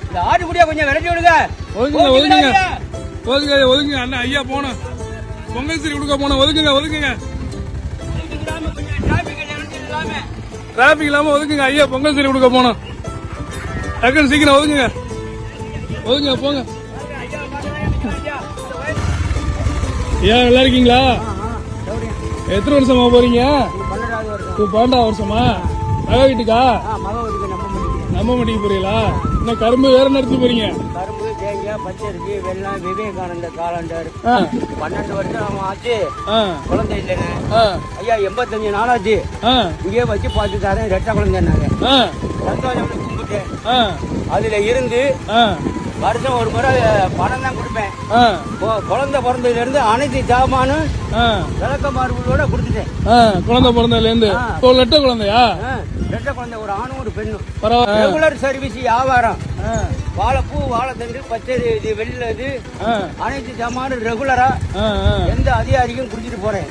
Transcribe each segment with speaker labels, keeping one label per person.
Speaker 1: இந்த ஆட்டுக்குடியா கொஞ்சம் விரட்டி விடுங்க.
Speaker 2: ஒதுங்க அண்ணா ஐயா போனோம். பொங்கல் சரி கொடுக்க போனோம். ஒதுக்குங்க. டிராபிக் இல்லாம ஒதுக்குங்க ஐயா. பொங்கல் சரி கொடுக்க போனோம். டக்குன்னு சீக்கிரம் ஒதுக்குங்க போங்க. ஐயா நல்லா இருக்கீங்களா? எத்தனை வருஷமா போறீங்க? 12வது வருஷமா? மக வீட்டுக்கா? நம்ம வீட்டுக்கு போறீங்களா? இன்னும் கரும்பு வேற நடத்தி போறீங்க?
Speaker 1: கரும்பு, தேங்காய், பச்சரிசி, வெள்ளம், விவேகானந்த காலண்டர். 12 வருஷம் ஆச்சு. குழந்தை இல்லைன்னு ஐயா 85 நாளாச்சு. இங்கே வச்சு பார்த்து தரேன். ரெட்டை குழந்தைன்னாங்க. சந்தோஷம் கும்பிட்டேன். அதுல இருந்து வருஷம் ஒரு முறை பணம் தான் கொடுப்பேன். குழந்தை பிறந்ததுல இருந்து அனைத்து ஜாமானும் விளக்க மாறுகளோட கொடுத்துட்டேன்.
Speaker 2: குழந்தை பிறந்ததுல இருந்து ரெட்டை குழந்தையா?
Speaker 1: ரெட்டை குழந்தை, ஒரு ஆணும் ஒரு பெண்ணும். ரெகுலர் சர்வீஸ் வியாபாரம். வாழைப்பூ, வாழைத்தண்டு, பச்சரி, இது வெள்ளை, இது அனைத்து ஜாமானும் ரெகுலரா எந்த அதிகாரிக்கும் குடிச்சிட்டு போறேன்.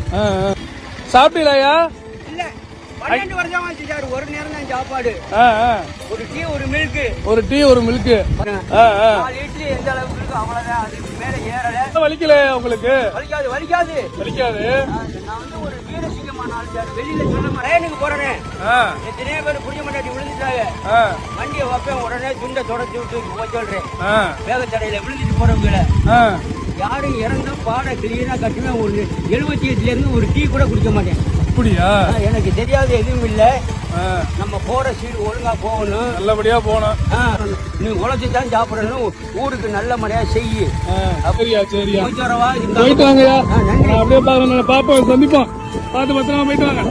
Speaker 2: சாப்பிட்டீங்களா?
Speaker 1: இல்ல, 12 வருஷம் ஆச்சு சார். ஒரு நேரம் தான் சாப்பாடு. ஒரு டீ ஒரு மில்க். 4 இட்லி எந்த அளவுக்கு இருக்கு அவ்வளவுதான். அதுக்கு மேல ஏறல.
Speaker 2: வலிக்கல உங்களுக்கு?
Speaker 1: வலிக்காது. நான் வந்து ஒரு வீரசிங்கமான ஆள் சார். வெளியில சொல்ல ரேனுக்கு போறேன். எத்தனையோ பேர் புரிய மாட்டாட்டி விழுந்துட்டாங்க. வண்டியை வைப்பேன், உடனே துண்டை தொடச்சி விட்டு போய் சொல்றேன். வேகத்தடையில விழுந்துட்டு போறவங்கள யாரும் இறந்தா பாட கிளீனா கட்டுவேன். ஒரு 78ல இருந்து ஒரு டீ கூட குடிக்க மாட்டேன்.
Speaker 2: அப்படியா?
Speaker 1: எனக்கு தெரியாது எதுவும் இல்ல. நம்ம போற சீடு ஒழுங்கா போகணும்,
Speaker 2: நல்லபடியா போகணும்.
Speaker 1: நீ உழைச்சுதான் சாப்பிடணும். ஊருக்கு நல்ல முறையா செய்யு.
Speaker 2: சரியா போயிட்டு வாங்கயா. அப்படியே பாப்போம், சந்திப்போம். பார்த்து பத்திரமா போயிட்டு வாங்க.